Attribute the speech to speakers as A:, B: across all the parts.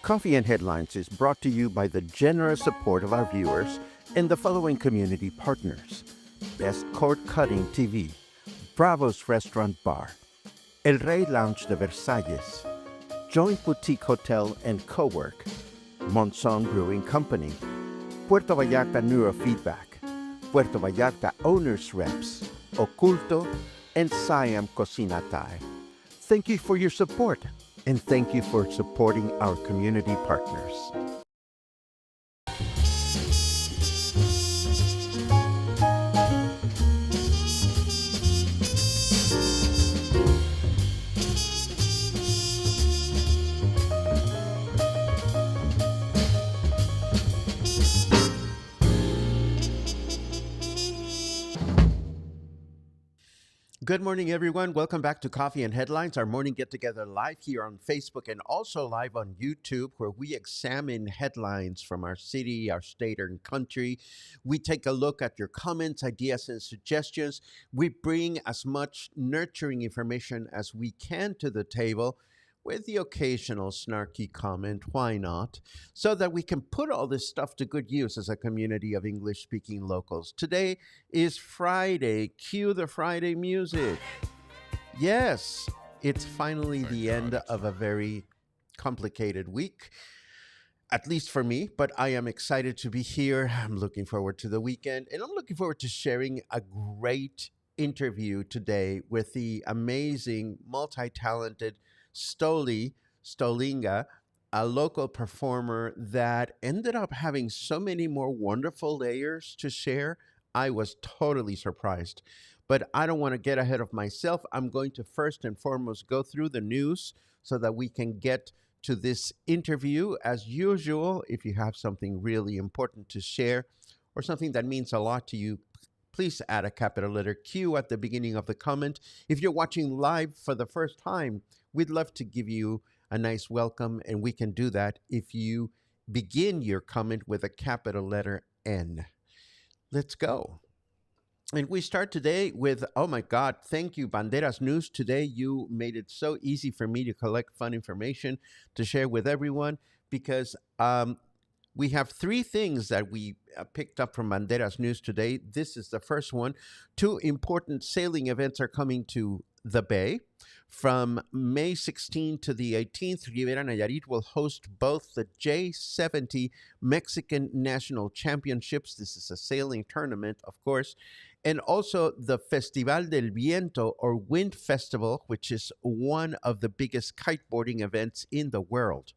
A: Coffee and Headlines is brought to you by the generous support of our viewers and the following community partners: Best Cord Cutting TV, Bravo's Restaurant Bar, El Rey Lounge de Versalles, Joint Boutique Hotel and Cowork, Monson Brewing Company, Puerto Vallarta Neurofeedback, Puerto Vallarta Owners Reps, Oculto, and Siam Cocina Thai. Thank you for your support, and thank you for supporting our community partners. Good morning, everyone. Welcome back to Coffee and Headlines, our morning get-together live here on Facebook and also live on YouTube, where we examine headlines from our city, our state, and country. We take a look at your comments, ideas, and suggestions. We bring as much nurturing information as we can to the table, with the occasional snarky comment, why not, so that we can put all this stuff to good use as a community of English-speaking locals. Today is Friday. Cue the Friday music. Yes, it's finally the end of a very complicated week, at least for me, but I am excited to be here. I'm looking forward to the weekend, and I'm looking forward to sharing a great interview today with the amazing, multi-talented Stolie Stoelinga, a local performer that ended up having so many more wonderful layers to share. I was totally surprised. But I don't want to get ahead of myself. I'm going to first and foremost go through the news so that we can get to this interview. As usual, if you have something really important to share or something that means a lot to you, please add a capital letter Q at the beginning of the comment. If you're watching live for the first time, we'd love to give you a nice welcome, and we can do that if you begin your comment with a capital letter N. Let's go. And we start today with, oh my God, thank you, Banderas News. Today you made it so easy for me to collect fun information to share with everyone, because we have three things that we picked up from Banderas News today. This is the first one. Two important sailing events are coming to the Bay. From May 16th to the 18th, Rivera Nayarit will host both the J70 Mexican National Championships. This is a sailing tournament, of course, and also the Festival del Viento, or Wind Festival, which is one of the biggest kiteboarding events in the world.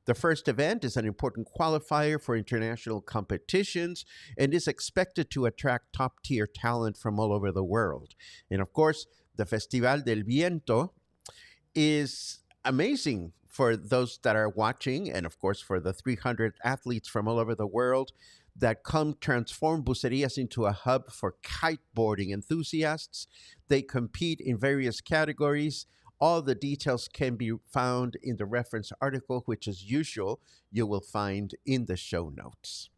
A: The first event is an important qualifier for international competitions and is expected to attract top-tier talent from all over the world. And of course, the Festival del Viento is amazing for those that are watching, and of course for the 300 athletes from all over the world that come transform Bucerias into a hub for kiteboarding enthusiasts. They compete in various categories. All the details can be found in the reference article, which, as usual, you will find in the show notes.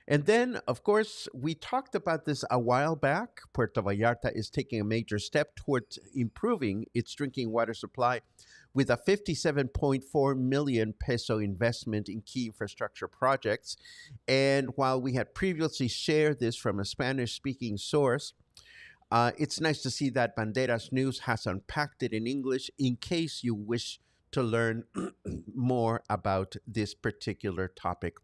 A: And then, of course, we talked about this a while back. Puerto Vallarta is taking a major step towards improving its drinking water supply with a 57.4 million peso investment in key infrastructure projects. And while we had previously shared this from a Spanish-speaking source, it's nice to see that Banderas News has unpacked it in English in case you wish to learn more about this particular topic.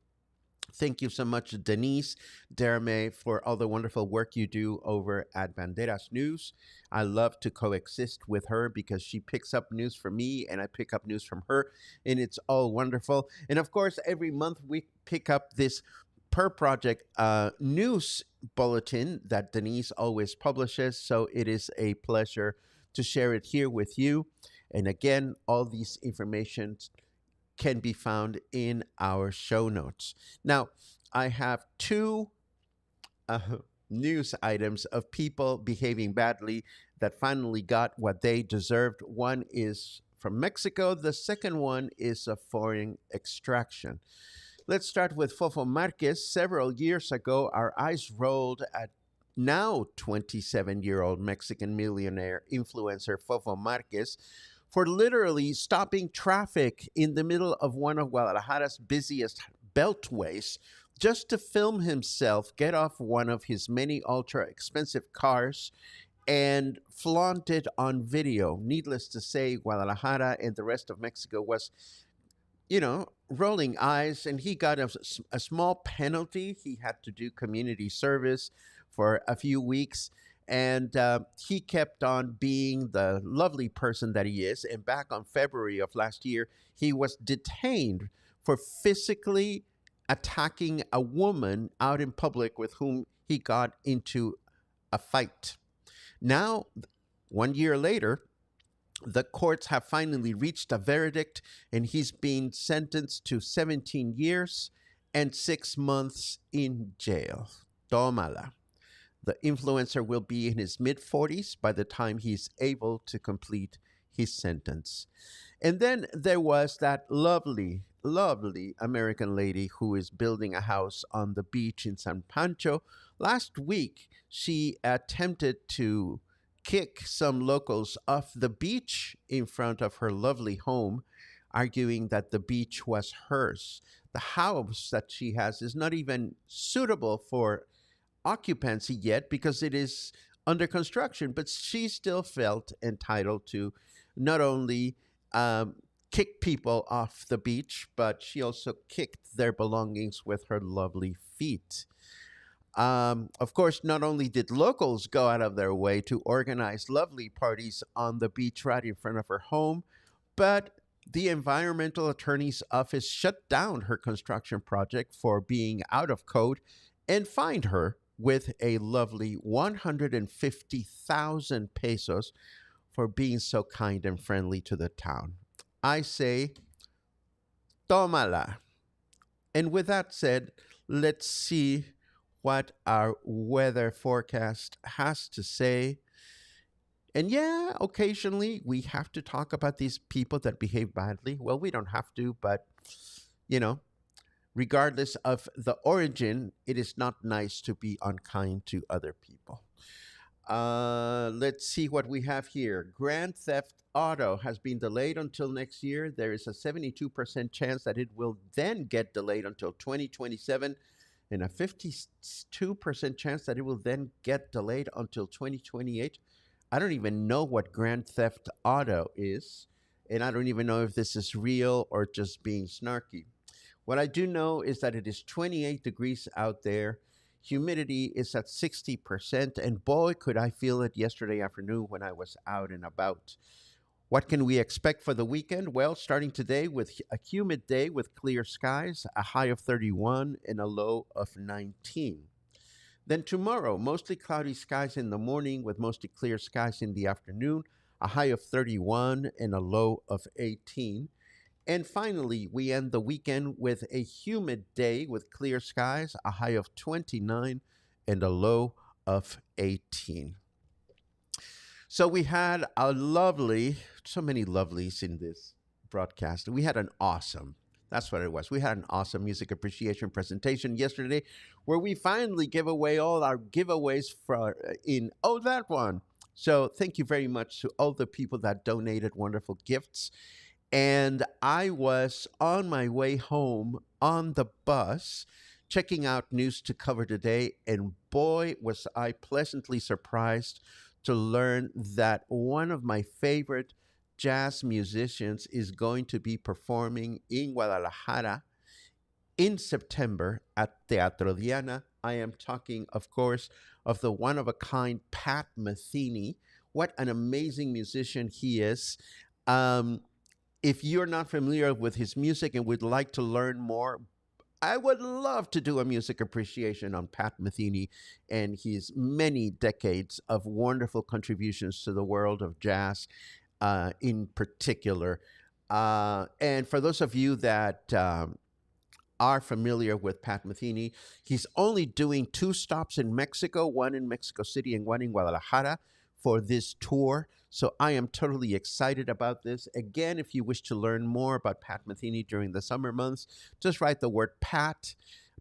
A: Thank you so much, Denise Derme, for all the wonderful work you do over at Banderas News. I love to coexist with her because she picks up news from me and I pick up news from her, and it's all wonderful. And of course, every month we pick up this PuRR Project news bulletin that Denise always publishes, so it is a pleasure to share it here with you. And again, all these informations can be found in our show notes. Now, I have two news items of people behaving badly that finally got what they deserved. One is from Mexico. The second one is a foreign extraction. Let's start with Fofo Marquez. Several years ago, our eyes rolled at now 27-year-old Mexican millionaire influencer Fofo Marquez, for literally stopping traffic in the middle of one of Guadalajara's busiest beltways just to film himself get off one of his many ultra expensive cars and flaunt it on video. Needless to say, Guadalajara and the rest of Mexico was, rolling eyes, and he got a small penalty. He had to do community service for a few weeks, and he kept on being the lovely person that he is. And back on February of last year, he was detained for physically attacking a woman out in public with whom he got into a fight. Now, 1 year later, the courts have finally reached a verdict, and he's being sentenced to 17 years and 6 months in jail. Tómala. The influencer will be in his mid 40s by the time he's able to complete his sentence. And then there was that lovely, lovely American lady who is building a house on the beach in San Pancho. Last week, she attempted to kick some locals off the beach in front of her lovely home, arguing that the beach was hers. The house that she has is not even suitable for occupancy yet because it is under construction, but she still felt entitled to not only kick people off the beach, but she also kicked their belongings with her lovely feet. Of course, not only did locals go out of their way to organize lovely parties on the beach right in front of her home, but the environmental attorney's office shut down her construction project for being out of code and fined her with a lovely 150,000 pesos for being so kind and friendly to the town. I say, tómala. And with that said, let's see what our weather forecast has to say. And yeah, occasionally we have to talk about these people that behave badly. Well, we don't have to, but you know, regardless of the origin, it is not nice to be unkind to other people. Let's see what we have here. Grand Theft Auto has been delayed until next year. There is a 72% chance that it will then get delayed until 2027, and a 52% chance that it will then get delayed until 2028. I don't even know what Grand Theft Auto is, and I don't even know if this is real or just being snarky. What I do know is that it is 28 degrees out there. Humidity is at 60%, and boy, could I feel it yesterday afternoon when I was out and about. What can we expect for the weekend? Well, starting today with a humid day with clear skies, a high of 31 and a low of 19. Then tomorrow, mostly cloudy skies in the morning with mostly clear skies in the afternoon, a high of 31 and a low of 18. And finally, we end the weekend with a humid day with clear skies, a high of 29 and a low of 18. So we had a lovely, so many lovelies in this broadcast. We had an awesome, that's what it was. We had an awesome music appreciation presentation yesterday where we finally give away all our giveaways for that one. So thank you very much to all the people that donated wonderful gifts. And I was on my way home on the bus checking out news to cover today. And boy, was I pleasantly surprised to learn that one of my favorite jazz musicians is going to be performing in Guadalajara in September at Teatro Diana. I am talking, of course, of the one of a kind Pat Metheny. What an amazing musician he is. If you're not familiar with his music and would like to learn more, I would love to do a music appreciation on Pat Metheny and his many decades of wonderful contributions to the world of jazz in particular. And for those of you that are familiar with Pat Metheny, he's only doing two stops in Mexico, one in Mexico City and one in Guadalajara for this tour. So I am totally excited about this. Again, if you wish to learn more about Pat Metheny during the summer months, just write the word Pat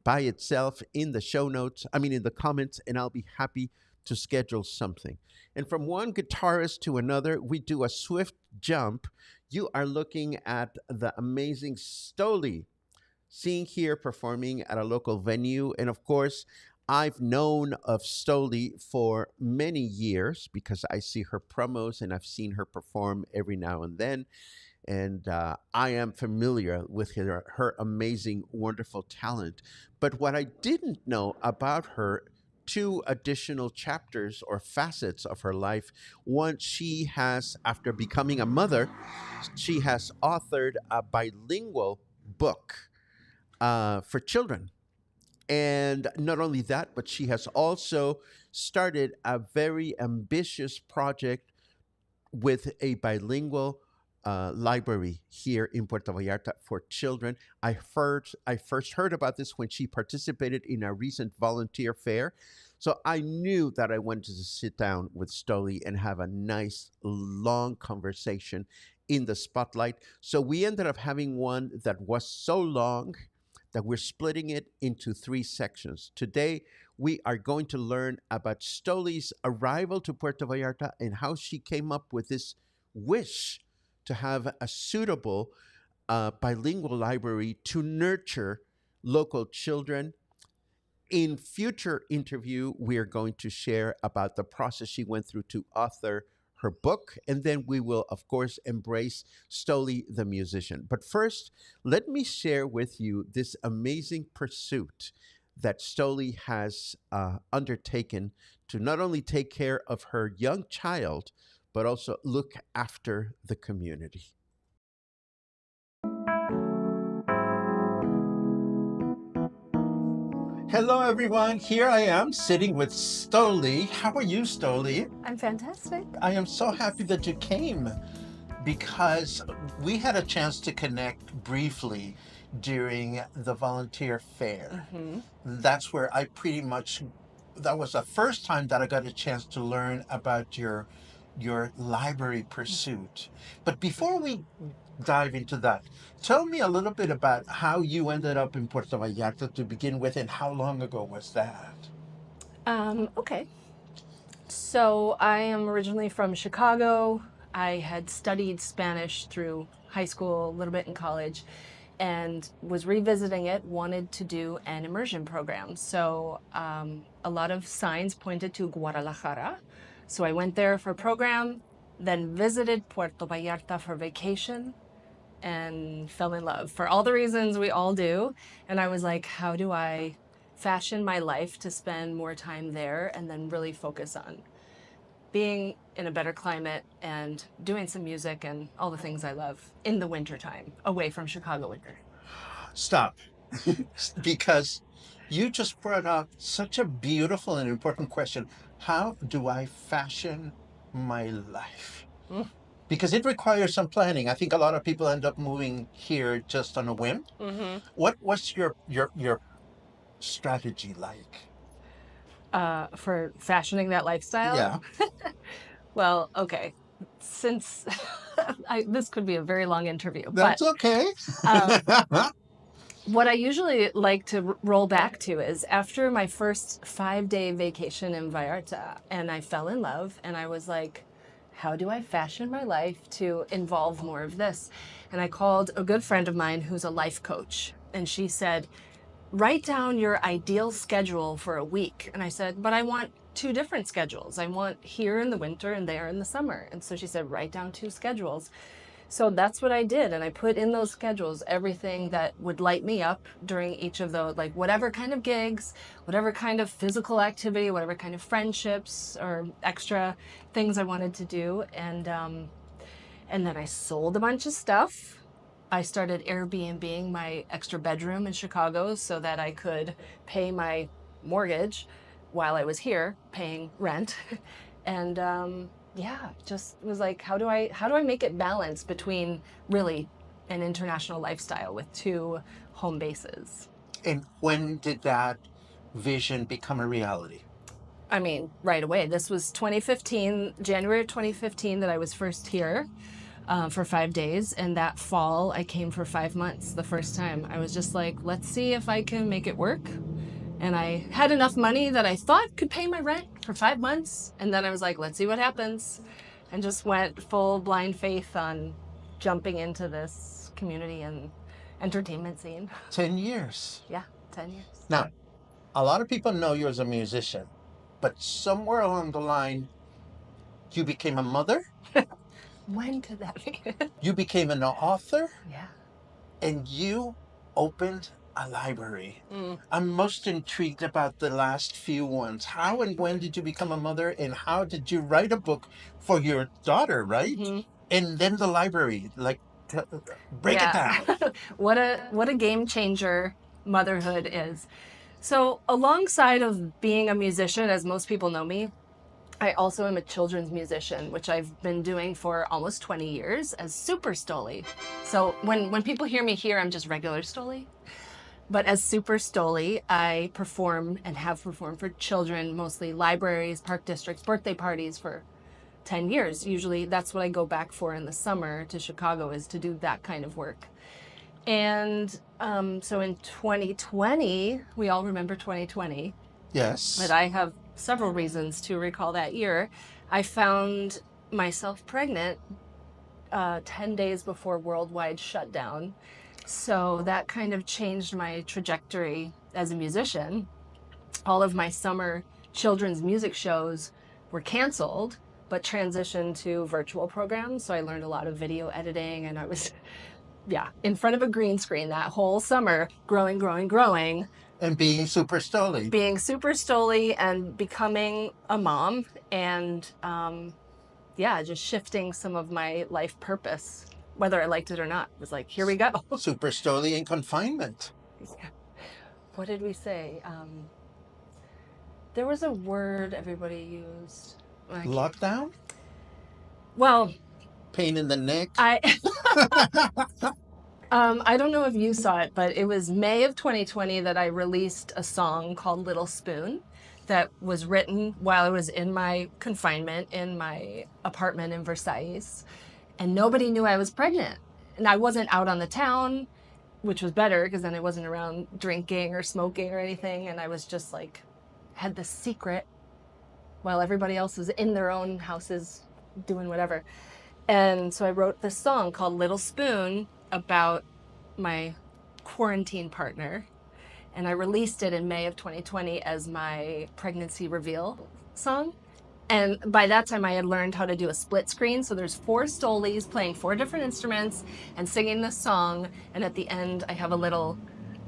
A: by itself in the show notes, in the comments, and I'll be happy to schedule something. And from one guitarist to another, we do a swift jump. You are looking at the amazing Stolie, seeing here performing at a local venue. And of course, I've known of Stolie for many years because I see her promos and I've seen her perform every now and then. And I am familiar with her amazing, wonderful talent. But what I didn't know about her, two additional chapters or facets of her life. One, she has, after becoming a mother, she has authored a bilingual book for children. And not only that, but she has also started a very ambitious project with a bilingual library here in Puerto Vallarta for children. I first heard about this when she participated in a recent volunteer fair. So I knew that I wanted to sit down with Stolie and have a nice long conversation in the spotlight. So we ended up having one that was so long that we're splitting it into three sections. Today, we are going to learn about Stolie's arrival to Puerto Vallarta and how she came up with this wish to have a suitable bilingual library to nurture local children. In future interview, we are going to share about the process she went through to author her book, and then we will, of course, embrace Stolie the musician. But first, let me share with you this amazing pursuit that Stolie has undertaken to not only take care of her young child, but also look after the community. Hello, everyone. Here I am sitting with Stolie. How are you, Stolie?
B: I'm fantastic.
A: I am so happy that you came because we had a chance to connect briefly during the volunteer fair. That's where I pretty much, that was the first time that I got a chance to learn about your library pursuit. But before we dive into that, tell me a little bit about how you ended up in Puerto Vallarta to begin with, and how long ago was that?
B: Okay. So I am originally from Chicago. I had studied Spanish through high school, a little bit in college, and was revisiting it, wanted to do an immersion program. So a lot of signs pointed to Guadalajara. So I went there for a program, then visited Puerto Vallarta for vacation, and fell in love for all the reasons we all do. And I was like, how do I fashion my life to spend more time there and then really focus on being in a better climate and doing some music and all the things I love in the wintertime, away from Chicago winter.
A: Stop. Because you just brought up such a beautiful and important question. How do I fashion my life? Because it requires some planning. I think a lot of people end up moving here just on a whim. What's your strategy like?
B: For fashioning that lifestyle?
A: Yeah.
B: Well, okay. Since this could be a very long interview,
A: That's
B: but
A: okay.
B: what I usually like to roll back to is after my first 5-day vacation in Vallarta, and I fell in love, and I was like, how do I fashion my life to involve more of this? And I called a good friend of mine who's a life coach, and she said, write down your ideal schedule for a week. And I said, but I want 2 different schedules. I want here in the winter and there in the summer. And so she said, write down 2 schedules. So that's what I did. And I put in those schedules everything that would light me up during each of those, like whatever kind of gigs, whatever kind of physical activity, whatever kind of friendships or extra things I wanted to do. And then I sold a bunch of stuff. I started Airbnb-ing my extra bedroom in Chicago so that I could pay my mortgage while I was here paying rent. And yeah, just was like, how do I make it balance between really an international lifestyle with 2 home bases?
A: And when did that vision become a reality?
B: I mean, right away. This was 2015, January of 2015 that I was first here for 5 days. And that fall, I came for 5 months the first time. I was just like, let's see if I can make it work. And I had enough money that I thought could pay my rent for 5 months. And then I was like, let's see what happens. And just went full blind faith on jumping into this community and entertainment scene.
A: 10 years.
B: Yeah, 10 years.
A: Now, a lot of people know you as a musician, but somewhere along the line, you became a mother,
B: When could that be?
A: you became an author,
B: Yeah.
A: and you opened a library. I'm most intrigued about the last few ones. How and when did you become a mother, and how did you write a book for your daughter, right? And then the library, like, break it down.
B: what a game changer motherhood is. So alongside of being a musician, as most people know me, I also am a children's musician, which I've been doing for almost 20 years as Super Stolie. So when people hear me here, I'm just regular Stolie. But as Super Stolie, I perform and have performed for children, mostly libraries, park districts, birthday parties for 10 years. Usually that's what I go back for in the summer to Chicago, is to do that kind of work. And so in 2020, we all remember 2020.
A: Yes.
B: But I have several reasons to recall that year. I found myself pregnant 10 days before worldwide shutdown. So that kind of changed my trajectory as a musician. All of my summer children's music shows were canceled, but transitioned to virtual programs. So I learned a lot of video editing, and I was, in front of a green screen that whole summer, growing.
A: And being Super Stolie.
B: Being Super Stolie and becoming a mom, and just shifting some of my life purpose, whether I liked it or not. It was like, here we go.
A: Super Stolie in confinement.
B: What did we say? There was a word everybody used.
A: Lockdown?
B: Well,
A: pain in the neck?
B: I don't know if you saw it, but it was May of 2020 that I released a song called Little Spoon that was written while I was in my confinement in my apartment in Versailles. And nobody knew I was pregnant. And I wasn't out on the town, which was better because then I wasn't around drinking or smoking or anything. And I was just like, had this secret while everybody else was in their own houses doing whatever. And so I wrote this song called Little Spoon about my quarantine partner. And I released it in May of 2020 as my pregnancy reveal song. And by that time I had learned how to do a split screen. So there's 4 Stolies playing 4 different instruments and singing this song. And at the end I have a little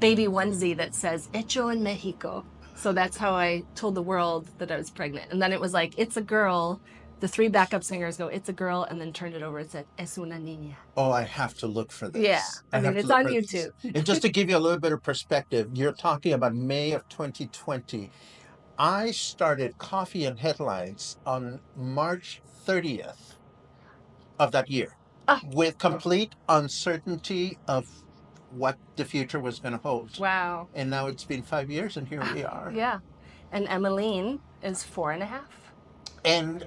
B: baby onesie that says, Hecho en Mexico. So that's how I told the world that I was pregnant. And then it was like, it's a girl. The 3 backup singers go, it's a girl, and then turned it over and said, es una niña.
A: Oh, I have to look for this.
B: Yeah, I mean, it's on YouTube.
A: And just to give you a little bit of perspective, you're talking about May of 2020. I started Coffee and Headlines on March 30th of that year with complete uncertainty of what the future was going to hold.
B: Wow.
A: And now it's been 5 years, and here we are.
B: Yeah. And Emmeline is 4.5.
A: And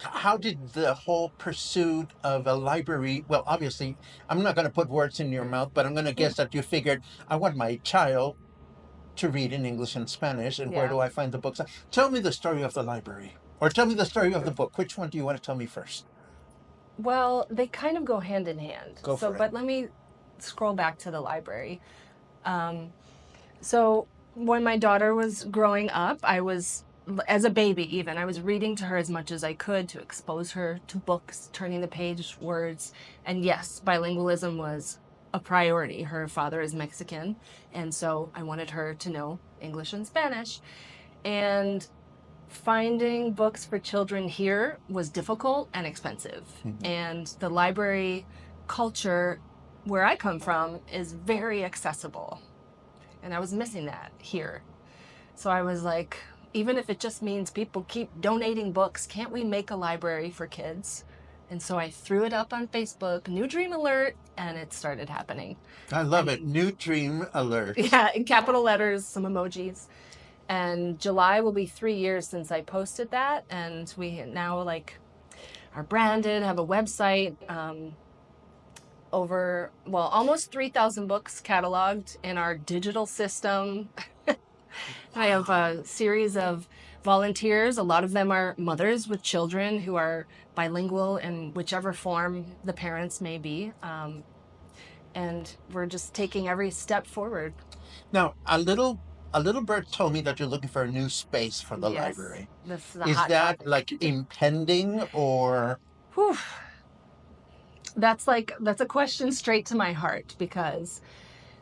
A: how did the whole pursuit of a library, well, obviously, I'm not going to put words in your mouth, but I'm going to guess that you figured, I want my child to read in English and Spanish, and where do I find the books? Tell me the story of the library, or tell me the story of the book. Which one do you want to tell me first?
B: Well, they kind of go hand in hand.
A: Go for it.
B: But let me scroll back to the library. So when my daughter was growing up, I was, as a baby even, I was reading to her as much as I could to expose her to books, turning the page, words. And yes, bilingualism was a priority. Her father is Mexican, and so I wanted her to know English and Spanish. And finding books for children here was difficult and expensive. And the library culture where I come from is very accessible. And I was missing that here. So I was like, even if it just means people keep donating books, can't we make a library for kids? And so I threw it up on Facebook, New Dream Alert, and it started happening.
A: I love it. New Dream Alert.
B: Yeah, in capital letters, some emojis. And July will be 3 years since I posted that. And we now are branded, have a website. almost 3,000 books cataloged in our digital system. I have a series of volunteers. A lot of them are mothers with children who are bilingual in whichever form the parents may be. And we're just taking every step forward.
C: Now, a little bird told me that you're looking for a new space for the
B: Yes,
C: library.
B: this is a
C: Is
B: hot
C: that
B: topic.
C: like impending or?
B: Whew. That's a question straight to my heart because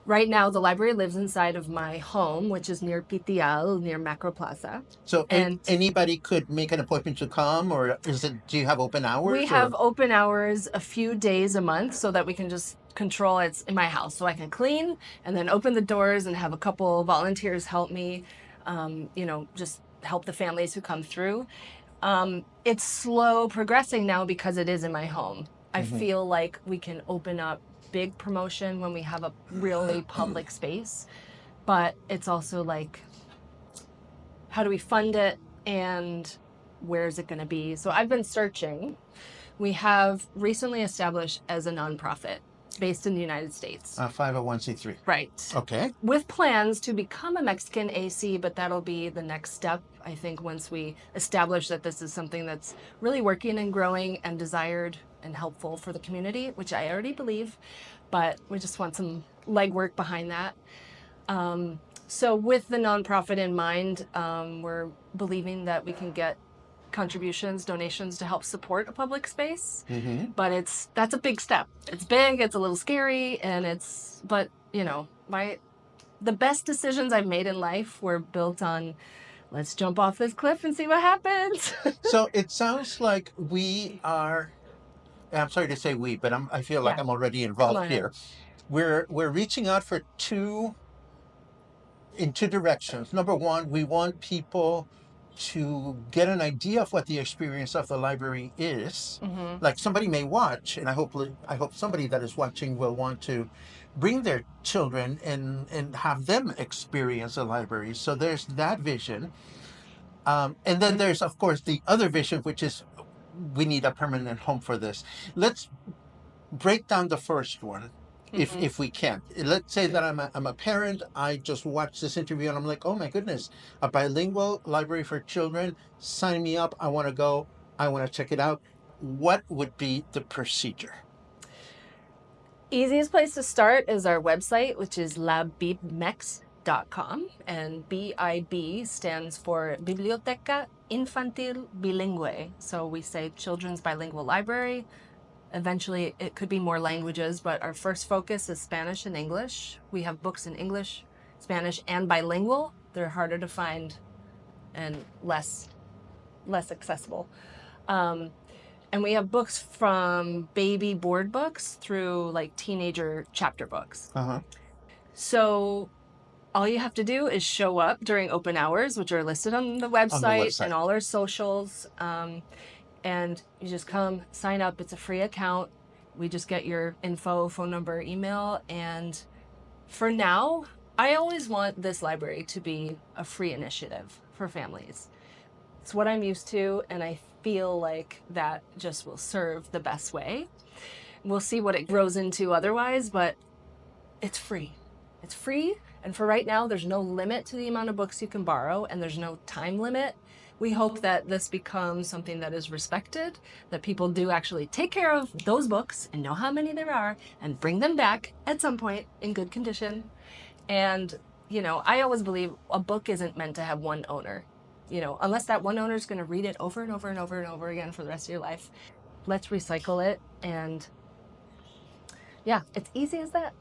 B: right now the library lives inside of my home, which is near Pitial, near Macro Plaza.
C: So
B: And
C: anybody could make an appointment to come, or do you have open
B: we
C: hours
B: have
C: or?
B: open hours a few days a month so that we can just control it's in my house. So I can clean and then open the doors and have a couple volunteers help me, just help the families who come through. It's slow progressing now because it is in my home. I feel like we can open up big promotion when we have a really public space, but it's also like, how do we fund it and where is it going to be? So I've been searching. We have recently established as a nonprofit based in the United States.
C: 501c3.
B: Right.
C: Okay.
B: With plans to become a Mexican AC, but that'll be the next step, I think, once we establish that this is something that's really working and growing and desired and helpful for the community, which I already believe, but we just want some legwork behind that. So with the nonprofit in mind, we're believing that we can get contributions, donations to help support a public space. But that's a big step. It's big, it's a little scary, and the best decisions I've made in life were built on let's jump off this cliff and see what happens.
C: So it sounds like we are. I'm sorry to say we, but I feel like
B: Yeah.
C: I'm already
B: Come
C: involved
B: on in.
C: here. We're reaching out in two directions. Number one, we want people to get an idea of what the experience of the library is. Like somebody may watch, and I hope somebody that is watching will want to bring their children and have them experience a library. So there's that vision. And then there's, of course, the other vision, which is we need a permanent home for this. Let's break down the first one, if we can. Let's say that I'm a parent. I just watched this interview and I'm like, oh my goodness, a bilingual library for children. Sign me up. I want to go. I want to check it out. What would be the procedure?
B: Easiest place to start is our website, which is labibmex.com, and BIB stands for Biblioteca Infantil Bilingüe. So we say Children's Bilingual Library. Eventually, it could be more languages, but our first focus is Spanish and English. We have books in English, Spanish, and bilingual. They're harder to find and less accessible. And we have books from baby board books through like teenager chapter books. So all you have to do is show up during open hours, which are listed on the website and all our socials. And you just come, sign up. It's a free account. We just get your info, phone number, email. And for now, I always want this library to be a free initiative for families. It's what I'm used to, and I feel like that just will serve the best way. We'll see what it grows into otherwise, but it's free. It's free, and for right now, there's no limit to the amount of books you can borrow, and there's no time limit. We hope that this becomes something that is respected, that people do actually take care of those books and know how many there are and bring them back at some point in good condition. And, I always believe a book isn't meant to have one owner. Unless that one owner is going to read it over and over and over and over again for the rest of your life. Let's recycle it. And yeah, it's easy as that.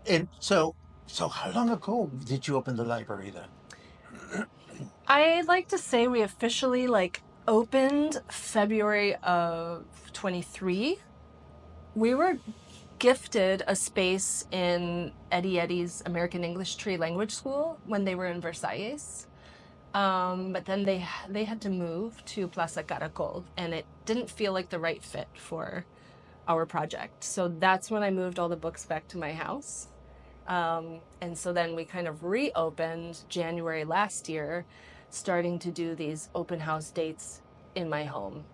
C: And so how long ago did you open the library then?
B: I'd like to say we officially opened February of 23. We were gifted a space in Eddie's American English Tree Language School when they were in Versailles. But then they had to move to Plaza Caracol, and it didn't feel like the right fit for our project. So that's when I moved all the books back to my house. And so then we kind of reopened January last year, starting to do these open house dates in my home.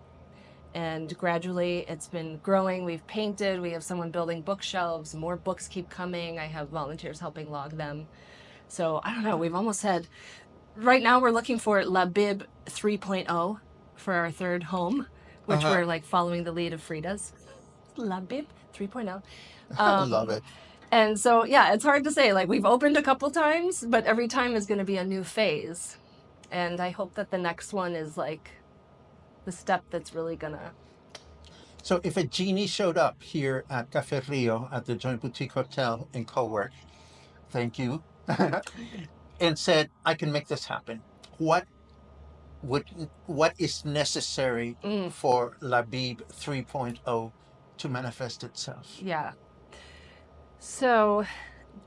B: And gradually it's been growing. We've painted, we have someone building bookshelves, more books keep coming. I have volunteers helping log them. So I don't know, we've almost had, right now we're looking for La Bib 3.0 for our third home, which
C: Uh-huh.
B: we're like following the lead of Frida's. La Bib 3.0.
C: I love it.
B: And so, yeah, it's hard to say. Like, we've opened a couple times, but every time is going to be a new phase. And I hope that the next one is like the step that's really going to.
C: So if a genie showed up here at Cafe Rio at the Joint Boutique Hotel in Cowork, thank you, and said, I can make this happen, what would what is necessary
B: Mm,
C: for Labib 3.0 to manifest itself?
B: yeah. So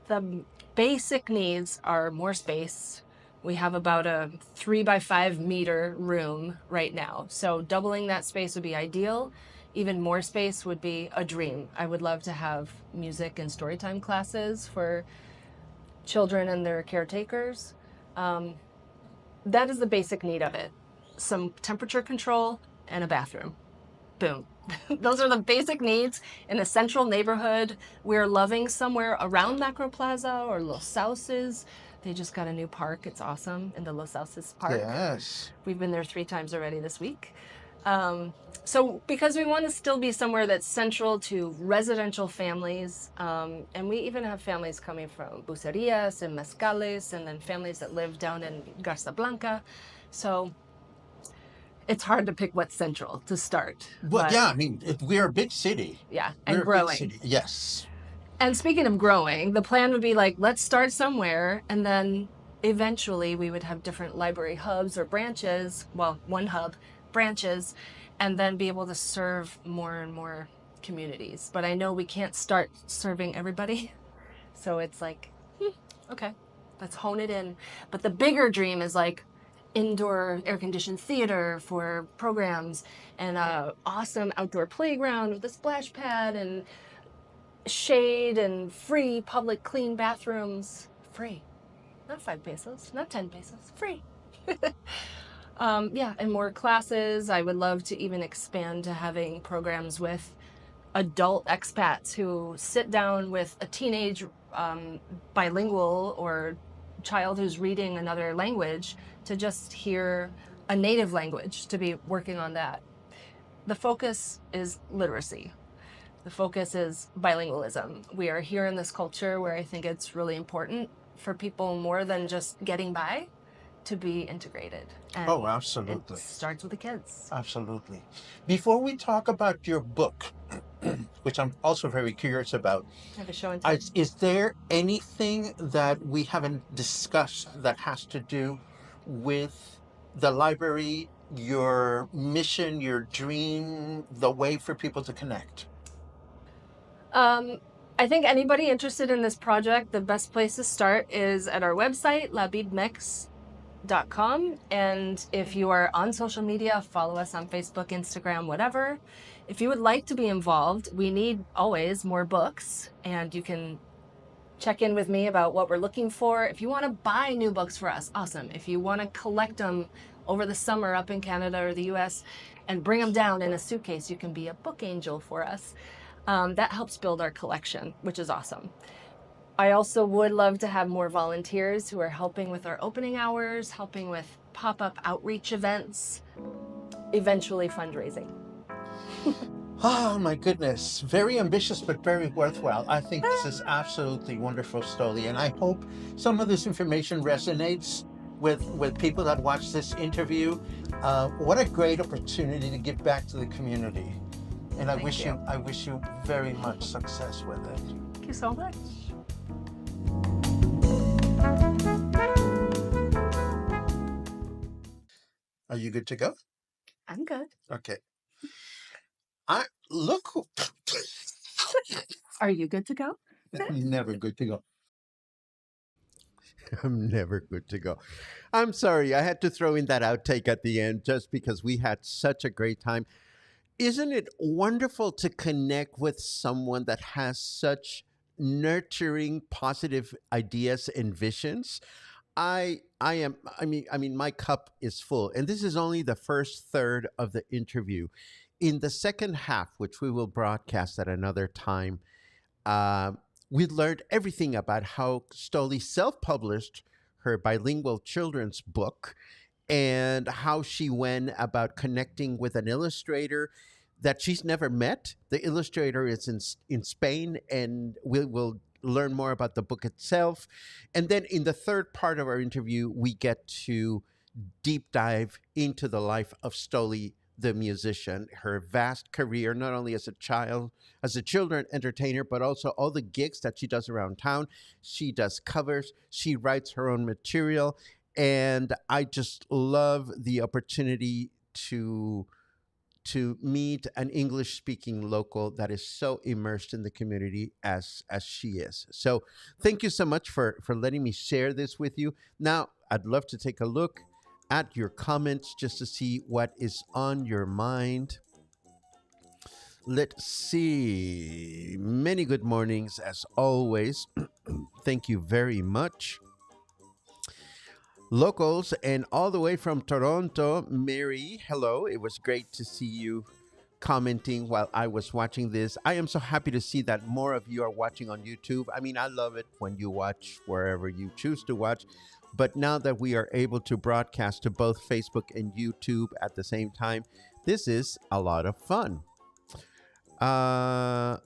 B: the basic needs are more space. We have about a 3 by 5 meter room right now. So doubling that space would be ideal. Even more space would be a dream. I would love to have music and storytime classes for children and their caretakers. That is the basic need of it. Some temperature control and a bathroom. Boom. Those are the basic needs in a central neighborhood. We're loving somewhere around Macro Plaza or Los Sauces. They just got a new park. It's awesome in the Los Sauces Park.
C: Yes.
B: We've been there 3 times already this week. So because we want to still be somewhere that's central to residential families, and we even have families coming from Bucerias and Mezcales, and then families that live down in Garza Blanca. So it's hard to pick what's central to start.
C: Well,
B: But
C: yeah, I mean, we're a big city.
B: yeah,
C: We're
B: and
C: a big
B: growing.
C: city. Yes.
B: And speaking of growing, the plan would be like, let's start somewhere, and then eventually we would have different library hubs or branches, well, one hub, branches, and then be able to serve more and more communities. But I know we can't start serving everybody. So it's like, okay, let's hone it in. But the bigger dream is like indoor air conditioned theater for programs and a awesome outdoor playground with a splash pad and shade and free public clean bathrooms. Free. Not 5 pesos, not 10 pesos, free. Yeah, and more classes. I would love to even expand to having programs with adult expats who sit down with a teenage bilingual or child who's reading another language to just hear a native language, to be working on that. The focus is literacy. The focus is bilingualism. We are here in this culture where I think it's really important for people more than just getting by to be integrated. And
C: Oh, absolutely.
B: it starts with the kids.
C: Absolutely. Before we talk about your book, which I'm also very curious about,
B: I have a show and tell.
C: is there anything that we haven't discussed that has to do with the library, your mission, your dream, the way for people to connect?
B: I think anybody interested in this project, the best place to start is at our website, labibmex.com. And if you are on social media, follow us on Facebook, Instagram, whatever. If you would like to be involved, we need always more books, and you can check in with me about what we're looking for. If you want to buy new books for us, awesome. If you want to collect them over the summer up in Canada or the US and bring them down in a suitcase, you can be a book angel for us. That helps build our collection, which is awesome. I also would love to have more volunteers who are helping with our opening hours, helping with pop-up outreach events, eventually fundraising.
C: Oh my goodness. Very ambitious, but very worthwhile. I think this is absolutely wonderful, Stolie. And I hope some of this information resonates with people that watch this interview. What a great opportunity to give back to the community. And I wish you very much success with it.
B: Thank you so much.
C: Are you good to go?
B: I'm good.
C: Okay. I look who
B: Are you good to go?
C: I'm never good to go.
A: I'm never good to go. I'm sorry, I had to throw in that outtake at the end just because we had such a great time. Isn't it wonderful to connect with someone that has such nurturing, positive ideas and visions? I mean my cup is full, and this is only the first third of the interview. In the second half, which we will broadcast at another time, uh, we learned everything about how Stolie self published her bilingual children's book and how she went about connecting with an illustrator that she's never met. The illustrator is in Spain, and we will learn more about the book itself. And then in the third part of our interview, we get to deep dive into the life of Stolie the musician, her vast career, not only as a child, as a children entertainer, but also all the gigs that she does around town. She does covers, she writes her own material, and I just love the opportunity to meet an English speaking local that is so immersed in the community as she is. So thank you so much for letting me share this with you. Now I'd love to take a look at your comments just to see what is on your mind. Let's see. Many good mornings as always. Thank you very much. Locals and all the way from Toronto, Mary, hello. It was great to see you commenting while I was watching this. I am so happy to see that more of you are watching on YouTube. I mean, I love it when you watch wherever you choose to watch. But now that we are able to broadcast to both Facebook and YouTube at the same time, this is a lot of fun.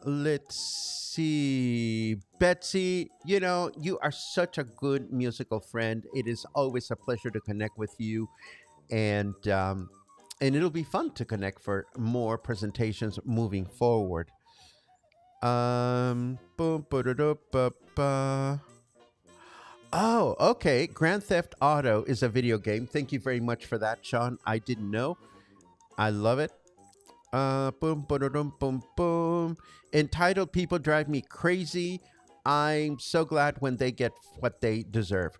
A: Let's see. Betsy, you know, you are such a good musical friend. It is always a pleasure to connect with you. And it'll be fun to connect for more presentations moving forward. Boom, ba-da-da-ba-ba. Oh, okay. Grand Theft Auto is a video game. Thank you very much for that, Sean. I didn't know. I love it. Boom, boom, boom, boom. Entitled people drive me crazy. I'm so glad when they get what they deserve.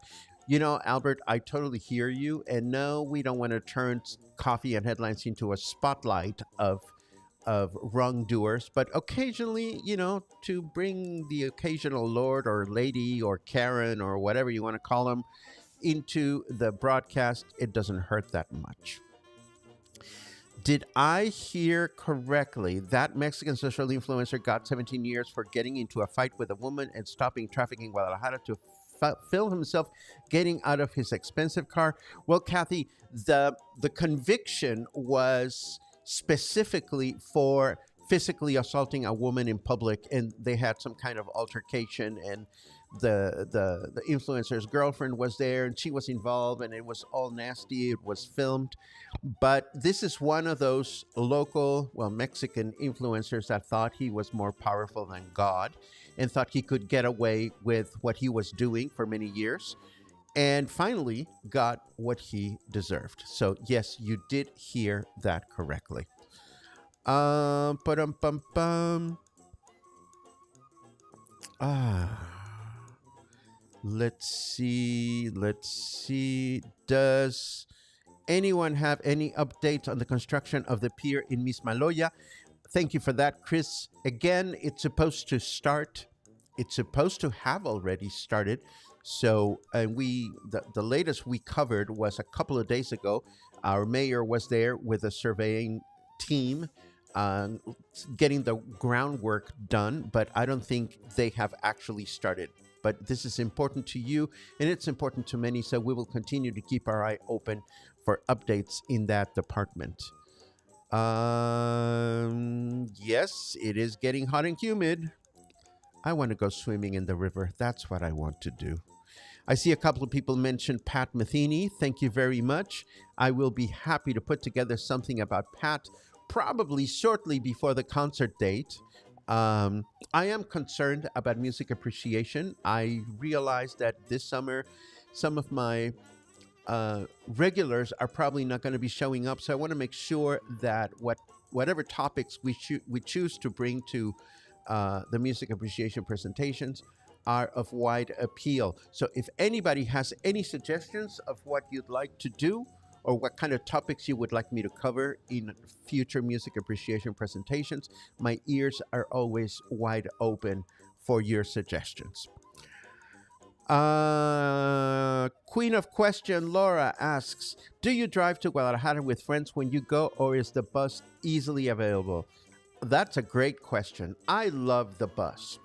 A: You know, Albert, I totally hear you. And no, we don't want to turn coffee and headlines into a spotlight of wrongdoers, but occasionally, you know, to bring the occasional lord or lady or Karen or whatever you want to call them into the broadcast, it doesn't hurt that much. Did I hear correctly that Mexican social influencer got 17 years for getting into a fight with a woman and stopping traffic in Guadalajara to film himself getting out of his expensive car? Well, Kathy, the conviction was specifically for physically assaulting a woman in public, and they had some kind of altercation, and the influencer's girlfriend was there and she was involved, and it was all nasty. It was filmed. But this is one of those local, well, Mexican influencers that thought he was more powerful than God and thought he could get away with what he was doing for many years, and finally got what he deserved. So yes, you did hear that correctly. Ba-dum-bum-bum. Let's see. Does anyone have any updates on the construction of the pier in Mismaloya? Thank you for that, Chris. Again, it's supposed to start. It's supposed to have already started. So the latest we covered was a couple of days ago. Our mayor was there with a surveying team, getting the groundwork done, but I don't think they have actually started. But this is important to you, and it's important to many, so we will continue to keep our eye open for updates in that department. Yes, it is getting hot and humid. I want to go swimming in the river. That's what I want to do. I see a couple of people mention Pat Metheny. Thank you very much. I will be happy to put together something about Pat, probably shortly before the concert date. I am concerned about music appreciation. I realize that this summer, some of my regulars are probably not going to be showing up. So I want to make sure that whatever topics we choose to bring to the music appreciation presentations are of wide appeal. So if anybody has any suggestions of what you'd like to do, or what kind of topics you would like me to cover in future music appreciation presentations, my ears are always wide open for your suggestions. Queen of Question Laura asks, do you drive to Guadalajara with friends when you go, or is the bus easily available? That's a great question. I love the bus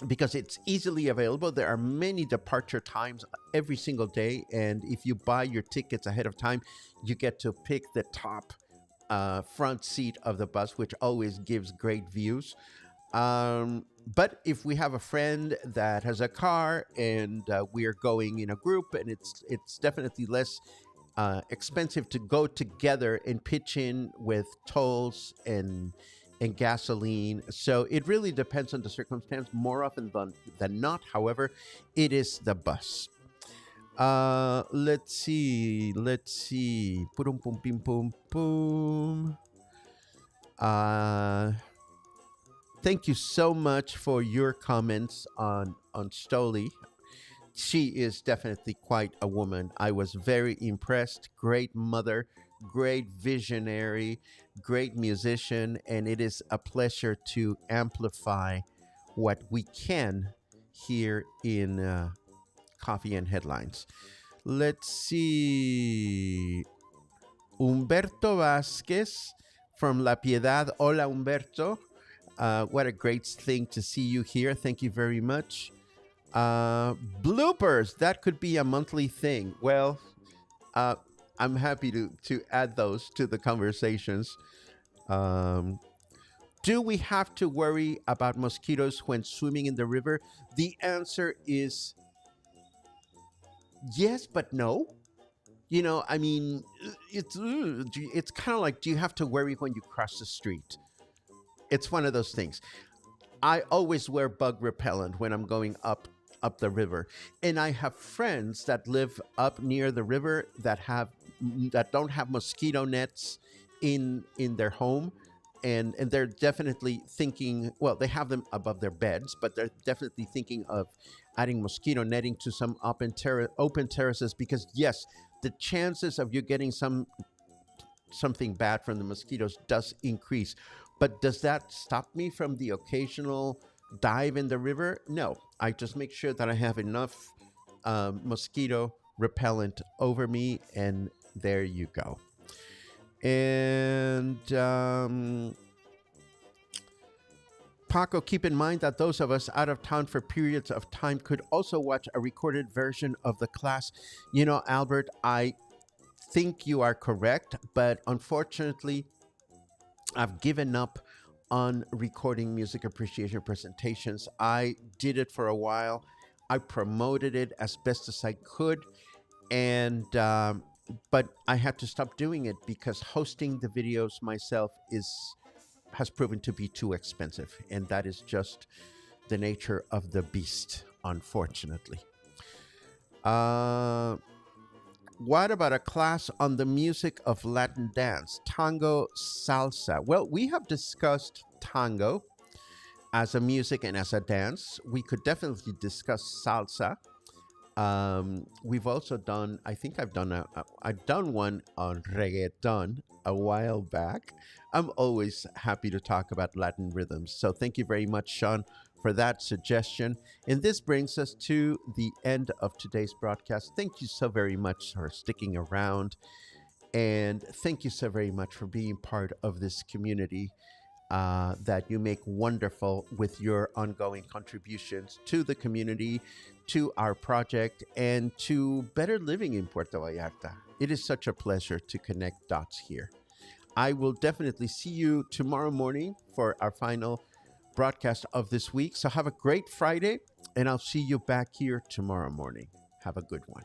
A: because it's easily available. There are many departure times every single day, and if you buy your tickets ahead of time, you get to pick the top front seat of the bus, which always gives great views. But if we have a friend that has a car and we are going in a group, and it's definitely less expensive to go together and pitch in with tolls and gasoline. So it really depends on the circumstance. More often than not, however, it is the bus. Let's see. Boom, boom, boom, boom, boom. Thank you so much for your comments on Stolie. She is definitely quite a woman. I was very impressed. Great mother, great visionary, great musician, and it is a pleasure to amplify what we can here in Coffee and Headlines. Let's see. Humberto Vasquez from La Piedad. Hola, Humberto. What a great thing to see you here. Thank you very much. Bloopers, that could be a monthly thing. Well, I'm happy to add those to the conversations. Do we have to worry about mosquitoes when swimming in the river? The answer is yes, but no. You know, I mean, it's kind of like, do you have to worry when you cross the street? It's one of those things. I always wear bug repellent when I'm going up the river, and I have friends that live up near the river that don't have mosquito nets in their home, and they're definitely thinking, well, they have them above their beds, but they're definitely thinking of adding mosquito netting to some open terraces, because yes, the chances of you getting something bad from the mosquitoes does increase. But does that stop me from the occasional dive in the river? No, I just make sure that I have enough mosquito repellent over me, and there you go. And Paco, keep in mind that those of us out of town for periods of time could also watch a recorded version of the class. You know, Albert, I think you are correct, but unfortunately, I've given up on recording music appreciation presentations. I did it for a while. I promoted it as best as I could, and but I had to stop doing it because hosting the videos myself has proven to be too expensive, and that is just the nature of the beast, unfortunately. What about a class on the music of Latin dance, tango, salsa? Well, we have discussed tango as a music and as a dance. We could definitely discuss salsa. We've also done, I think I've done one on reggaeton a while back. I'm always happy to talk about Latin rhythms. So thank you very much, Sean, for that suggestion. And this brings us to the end of today's broadcast. Thank you so very much for sticking around. And thank you so very much for being part of this community that you make wonderful with your ongoing contributions to the community, to our project, and to better living in Puerto Vallarta. It is such a pleasure to connect dots here. I will definitely see you tomorrow morning for our final broadcast of this week. So have a great Friday, and I'll see you back here tomorrow morning. Have a good one.